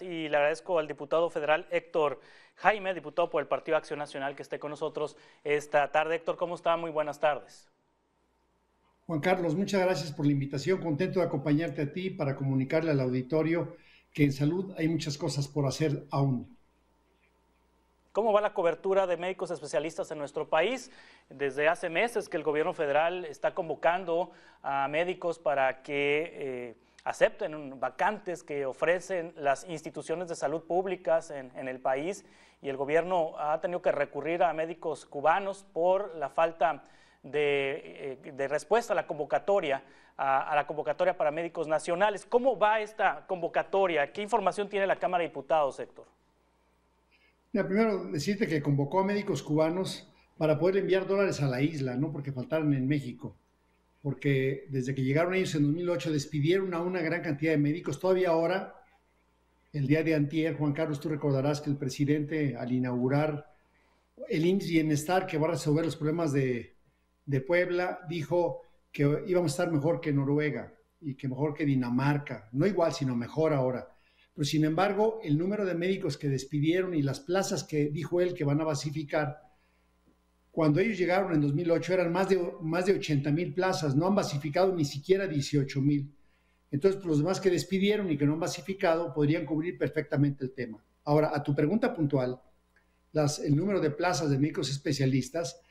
Y le agradezco al diputado federal Héctor Jaime, diputado por el Partido Acción Nacional, que esté con nosotros esta tarde. Héctor, ¿cómo está? Muy buenas tardes. Juan Carlos, muchas gracias por la invitación. Contento de acompañarte a ti para comunicarle al auditorio que en salud hay muchas cosas por hacer aún. ¿Cómo va la cobertura de médicos especialistas en nuestro país? Desde hace meses que el gobierno federal está convocando a médicos para que acepten vacantes que ofrecen las instituciones de salud públicas en el país, y el gobierno ha tenido que recurrir a médicos cubanos por la falta de respuesta a la convocatoria, a la convocatoria para médicos nacionales. ¿Cómo va esta convocatoria? ¿Qué información tiene la Cámara de Diputados, Héctor? Mira, primero decirte que convocó a médicos cubanos para poder enviar dólares a la isla, no porque faltaran en México, porque desde que llegaron ellos en 2008 despidieron a una gran cantidad de médicos. Todavía ahora, el día de antier, Juan Carlos, tú recordarás que el presidente, al inaugurar el IMSS Bienestar, que va a resolver los problemas de Puebla, dijo que íbamos a estar mejor que Noruega y que mejor que Dinamarca, no igual, sino mejor ahora. Pero sin embargo, el número de médicos que despidieron y las plazas que dijo él que van a basificar, cuando ellos llegaron en 2008 eran más de 80,000 plazas, no han basificado ni siquiera 18,000. Entonces, pues, los demás que despidieron y que no han basificado podrían cubrir perfectamente el tema. Ahora, a tu pregunta puntual, el número de plazas de médicos especialistas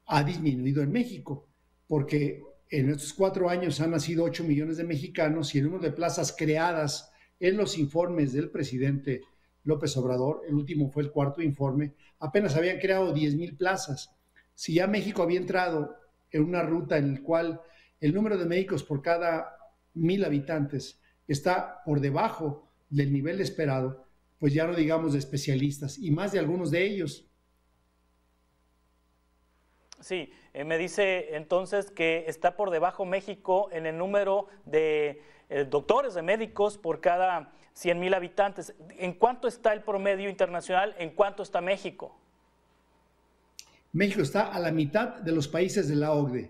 ha disminuido en México, porque en estos 4 años han nacido 8 millones de mexicanos y el número de plazas creadas en los informes del presidente López Obrador, el último fue el 4º informe, apenas habían creado 10,000 plazas. Si ya México había entrado en una ruta en la cual el número de médicos por cada 1,000 habitantes está por debajo del nivel esperado, pues ya no digamos de especialistas, y más de algunos de ellos. Sí, me dice entonces que está por debajo México en el número de doctores, de médicos por cada 100,000 habitantes. ¿En cuánto está el promedio internacional? ¿En cuánto está México? México está a la mitad de los países de la OCDE,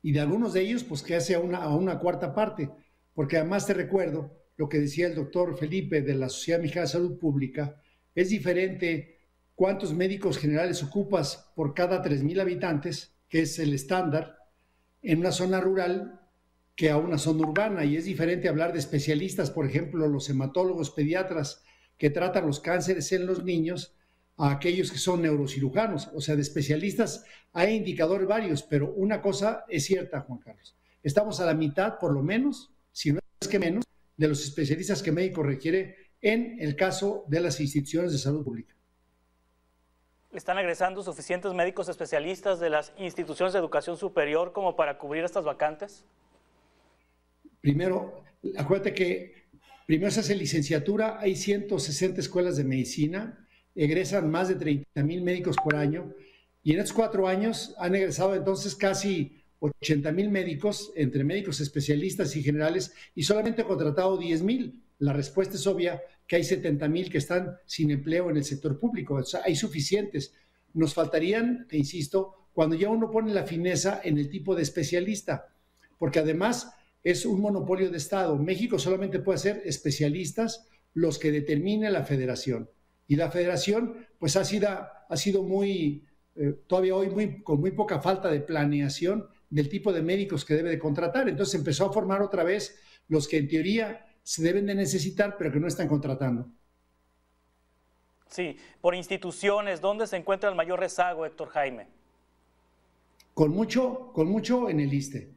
y de algunos de ellos pues que hace a una cuarta parte, porque además te recuerdo lo que decía el doctor Felipe de la Sociedad Mexicana de Salud Pública. Es diferente cuántos médicos generales ocupas por cada 3,000 habitantes, que es el estándar, en una zona rural que a una zona urbana, y es diferente hablar de especialistas, por ejemplo, los hematólogos pediatras que tratan los cánceres en los niños, a aquellos que son neurocirujanos. O sea, de especialistas hay indicadores varios, pero una cosa es cierta, Juan Carlos, estamos a la mitad, por lo menos, si no es que menos, de los especialistas que México requiere en el caso de las instituciones de salud pública. ¿Están egresando suficientes médicos especialistas de las instituciones de educación superior como para cubrir estas vacantes? Primero, acuérdate que primero se hace licenciatura, hay 160 escuelas de medicina, egresan más de 30,000 médicos por año, y en estos 4 años han egresado entonces casi 80,000 médicos, entre médicos especialistas y generales, y solamente han contratado 10,000. La respuesta es obvia, que hay 70,000 que están sin empleo en el sector público. O sea, hay suficientes. Nos faltarían, te insisto, cuando ya uno pone la fineza en el tipo de especialista, porque además es un monopolio de Estado. México solamente puede ser especialistas los que determine la federación. Y la federación pues ha sido muy, todavía hoy con muy poca falta de planeación del tipo de médicos que debe de contratar. Entonces empezó a formar otra vez los que en teoría se deben de necesitar, pero que no están contratando. Sí, por instituciones, ¿dónde se encuentra el mayor rezago, Héctor Jaime? Con mucho en el ISSSTE.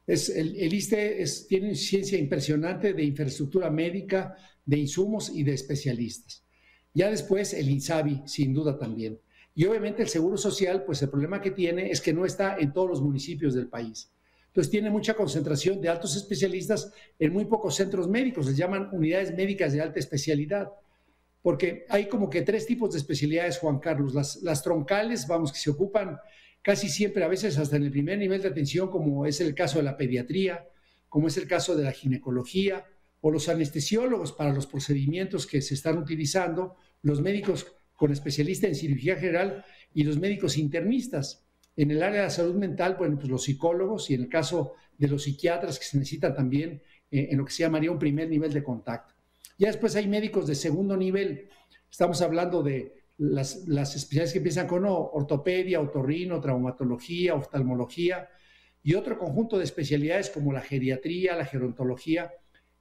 El ISSSTE tiene una ciencia impresionante de infraestructura médica, de insumos y de especialistas. Ya después el INSABI, sin duda también. Y obviamente el Seguro Social, pues el problema que tiene es que no está en todos los municipios del país. Entonces tiene mucha concentración de altos especialistas en muy pocos centros médicos, les llaman unidades médicas de alta especialidad, porque hay como que 3 tipos de especialidades, Juan Carlos. Las troncales, vamos, que se ocupan casi siempre, a veces hasta en el primer nivel de atención, como es el caso de la pediatría, como es el caso de la ginecología, o los anestesiólogos para los procedimientos que se están utilizando, los médicos con especialista en cirugía general y los médicos internistas. En el área de la salud mental, bueno, pues los psicólogos, y en el caso de los psiquiatras, que se necesita también en lo que se llamaría un primer nivel de contacto. Ya después hay médicos de segundo nivel. Estamos hablando de las especialidades que empiezan con ortopedia, otorrino, traumatología, oftalmología y otro conjunto de especialidades como la geriatría, la gerontología.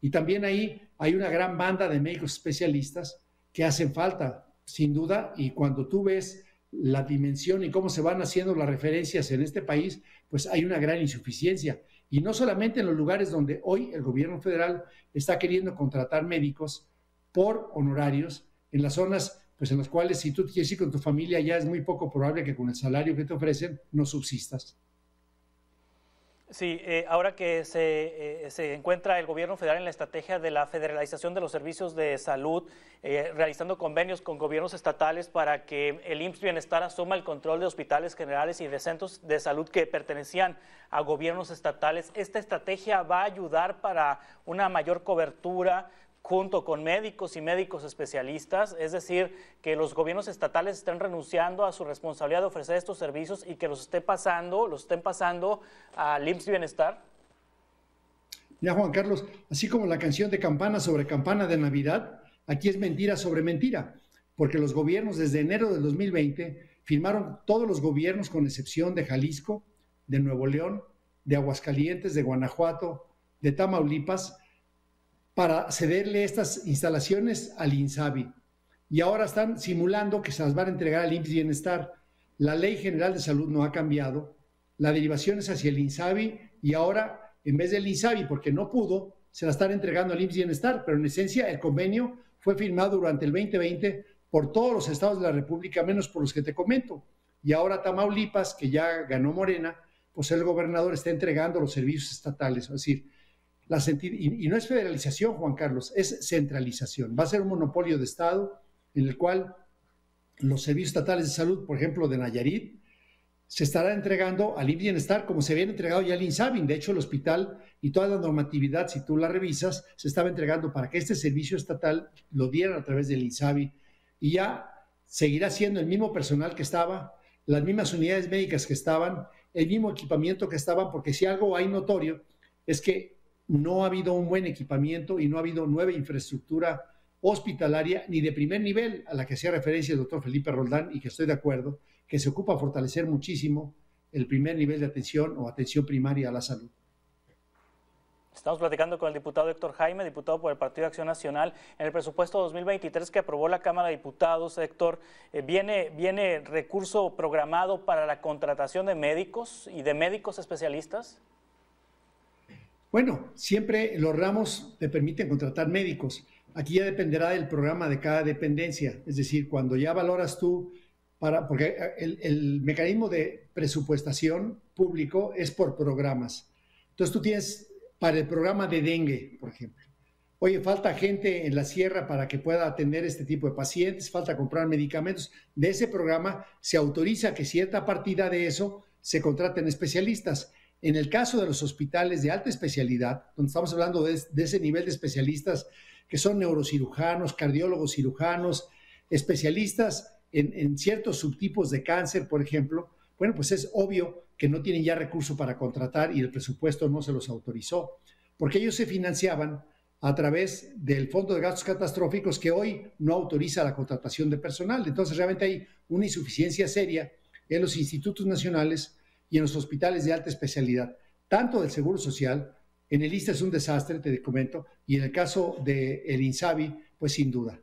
Y también ahí hay una gran banda de médicos especialistas que hacen falta, sin duda, y cuando tú ves la dimensión y cómo se van haciendo las referencias en este país, pues hay una gran insuficiencia. Y no solamente en los lugares donde hoy el gobierno federal está queriendo contratar médicos por honorarios, en las zonas pues en las cuales si tú quieres ir con tu familia ya es muy poco probable que con el salario que te ofrecen no subsistas. Sí, ahora que se encuentra el gobierno federal en la estrategia de la federalización de los servicios de salud, realizando convenios con gobiernos estatales para que el IMSS Bienestar asuma el control de hospitales generales y de centros de salud que pertenecían a gobiernos estatales. ¿Esta estrategia va a ayudar para una mayor cobertura junto con médicos y médicos especialistas? Es decir, que los gobiernos estatales estén renunciando a su responsabilidad de ofrecer estos servicios y que los estén pasando al IMSS Bienestar. Ya, Juan Carlos, así como la canción de campana sobre campana de Navidad, aquí es mentira sobre mentira, porque los gobiernos desde enero del 2020 firmaron todos los gobiernos con excepción de Jalisco, de Nuevo León, de Aguascalientes, de Guanajuato, de Tamaulipas, para cederle estas instalaciones al INSABI. Y ahora están simulando que se las van a entregar al IMSS Bienestar. La Ley General de Salud no ha cambiado, la derivación es hacia el INSABI y ahora, en vez del INSABI, porque no pudo, se la están entregando al IMSS Bienestar, pero en esencia el convenio fue firmado durante el 2020 por todos los estados de la República, menos por los que te comento. Y ahora Tamaulipas, que ya ganó Morena, pues el gobernador está entregando los servicios estatales, es decir, y no es federalización, Juan Carlos, es centralización. Va a ser un monopolio de Estado en el cual los servicios estatales de salud, por ejemplo, de Nayarit, se estará entregando al IMSS Bienestar como se habían entregado ya al INSABI. De hecho, el hospital y toda la normatividad, si tú la revisas, se estaba entregando para que este servicio estatal lo dieran a través del INSABI y ya seguirá siendo el mismo personal que estaba, las mismas unidades médicas que estaban, el mismo equipamiento que estaban, porque si algo hay notorio es que no ha habido un buen equipamiento y no ha habido nueva infraestructura hospitalaria ni de primer nivel, a la que hacía referencia el doctor Felipe Roldán, y que estoy de acuerdo, que se ocupa fortalecer muchísimo el primer nivel de atención o atención primaria a la salud. Estamos platicando con el diputado Héctor Jaime, diputado por el Partido de Acción Nacional. En el presupuesto 2023 que aprobó la Cámara de Diputados, Héctor, ¿viene recurso programado para la contratación de médicos y de médicos especialistas? Bueno, siempre los ramos te permiten contratar médicos. Aquí ya dependerá del programa de cada dependencia. Es decir, cuando ya valoras tú, porque el mecanismo de presupuestación público es por programas. Entonces tú tienes para el programa de dengue, por ejemplo. Oye, falta gente en la sierra para que pueda atender este tipo de pacientes, falta comprar medicamentos. De ese programa se autoriza que cierta partida de eso se contraten especialistas. En el caso de los hospitales de alta especialidad, donde estamos hablando de ese nivel de especialistas que son neurocirujanos, cardiólogos cirujanos, especialistas en ciertos subtipos de cáncer, por ejemplo, bueno, pues es obvio que no tienen ya recurso para contratar y el presupuesto no se los autorizó, porque ellos se financiaban a través del Fondo de Gastos Catastróficos que hoy no autoriza la contratación de personal. Entonces realmente hay una insuficiencia seria en los institutos nacionales y en los hospitales de alta especialidad, tanto del Seguro Social, en el ISSSTE es un desastre, te comento, y en el caso del INSABI, pues sin duda.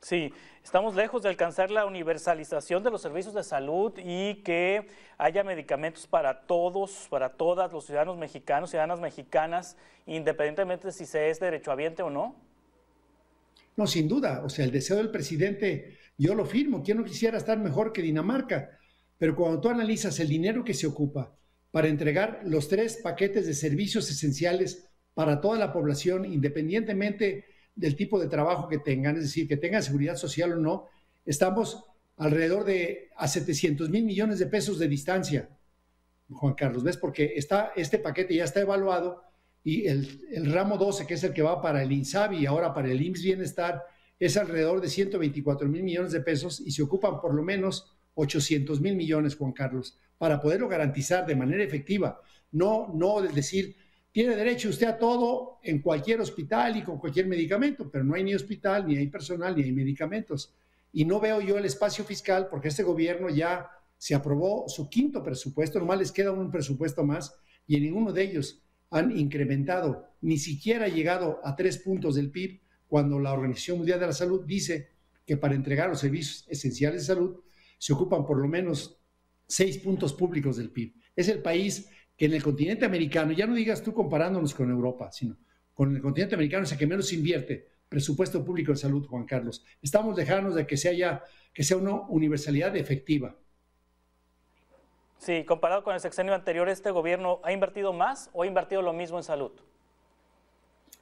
Sí, estamos lejos de alcanzar la universalización de los servicios de salud y que haya medicamentos para todos, para todas los ciudadanos mexicanos, ciudadanas mexicanas, independientemente de si se es derechohabiente o no. No, sin duda, o sea, el deseo del presidente, yo lo firmo, ¿quién no quisiera estar mejor que Dinamarca? Pero cuando tú analizas el dinero que se ocupa para entregar los 3 paquetes de servicios esenciales para toda la población, independientemente del tipo de trabajo que tengan, es decir, que tengan seguridad social o no, estamos alrededor de a 700,000 millones de pesos de distancia, Juan Carlos, ¿ves? Porque este paquete ya está evaluado y el ramo 12, que es el que va para el INSABI y ahora para el IMSS Bienestar, es alrededor de 124,000 millones de pesos y se ocupan por lo menos 800,000 millones, Juan Carlos, para poderlo garantizar de manera efectiva. No decir, tiene derecho usted a todo en cualquier hospital y con cualquier medicamento, pero no hay ni hospital, ni hay personal, ni hay medicamentos. Y no veo yo el espacio fiscal porque este gobierno ya se aprobó su quinto presupuesto, nomás les queda un presupuesto más y en ninguno de ellos han incrementado, ni siquiera llegado a 3 puntos del PIB, cuando la Organización Mundial de la Salud dice que para entregar los servicios esenciales de salud se ocupan por lo menos 6 puntos públicos del PIB. Es el país que en el continente americano, ya no digas tú comparándonos con Europa, sino con el continente americano es el que menos invierte presupuesto público de salud, Juan Carlos. Estamos lejanos de que sea una universalidad efectiva. Sí, comparado con el sexenio anterior, ¿este gobierno ha invertido más o ha invertido lo mismo en salud?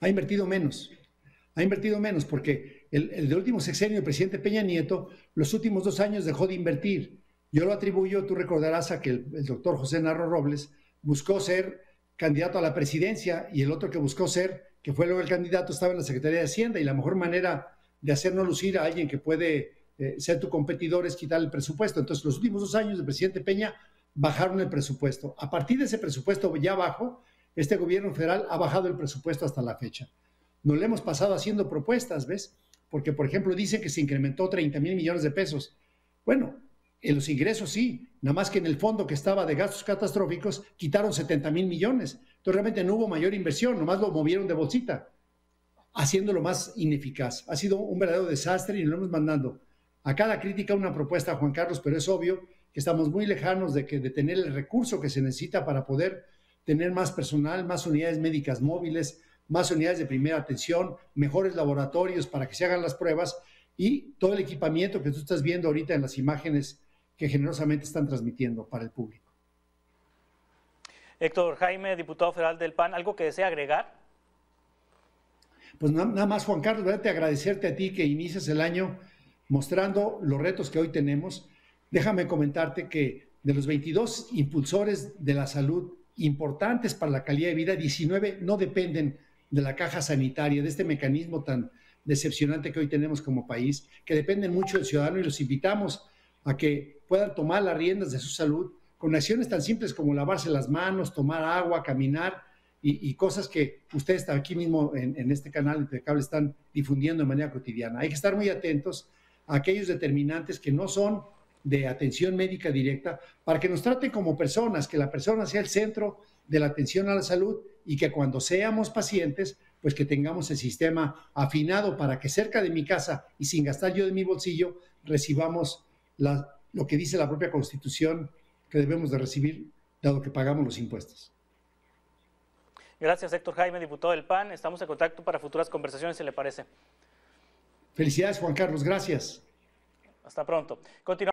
Ha invertido menos porque el último sexenio del presidente Peña Nieto, los últimos 2 años dejó de invertir. Yo lo atribuyo, tú recordarás, a que el doctor José Narro Robles buscó ser candidato a la presidencia y el otro que buscó ser, que fue luego el candidato, estaba en la Secretaría de Hacienda y la mejor manera de hacernos lucir a alguien que puede ser tu competidor es quitar el presupuesto. Entonces, los últimos 2 años del presidente Peña bajaron el presupuesto. A partir de ese presupuesto ya bajo, este gobierno federal ha bajado el presupuesto hasta la fecha. Nos le hemos pasado haciendo propuestas, ¿ves? Porque, por ejemplo, dicen que se incrementó 30,000 millones de pesos. Bueno, en los ingresos sí, nada más que en el fondo que estaba de gastos catastróficos quitaron 70,000 millones. Entonces realmente no hubo mayor inversión, nomás lo movieron de bolsita, haciéndolo más ineficaz. Ha sido un verdadero desastre y nos hemos mandando a cada crítica una propuesta, Juan Carlos, pero es obvio que estamos muy lejanos de tener el recurso que se necesita para poder tener más personal, más unidades médicas móviles, más unidades de primera atención, mejores laboratorios para que se hagan las pruebas y todo el equipamiento que tú estás viendo ahorita en las imágenes que generosamente están transmitiendo para el público. Héctor Jaime, diputado federal del PAN, ¿algo que desea agregar? Pues nada más, Juan Carlos, verdad, agradecerte a ti que inicias el año mostrando los retos que hoy tenemos. Déjame comentarte que de los 22 impulsores de la salud importantes para la calidad de vida, 19 no dependen de la caja sanitaria, de este mecanismo tan decepcionante que hoy tenemos como país, que dependen mucho del ciudadano y los invitamos a que puedan tomar las riendas de su salud con acciones tan simples como lavarse las manos, tomar agua, caminar y cosas que ustedes aquí mismo en este canal Impecable están difundiendo de manera cotidiana. Hay que estar muy atentos a aquellos determinantes que no son de atención médica directa para que nos traten como personas, que la persona sea el centro de la atención a la salud y que cuando seamos pacientes, pues que tengamos el sistema afinado para que cerca de mi casa y sin gastar yo de mi bolsillo recibamos lo que dice la propia Constitución que debemos de recibir, dado que pagamos los impuestos. Gracias, Héctor Jaime, diputado del PAN. Estamos en contacto para futuras conversaciones, si le parece. Felicidades, Juan Carlos. Gracias. Hasta pronto.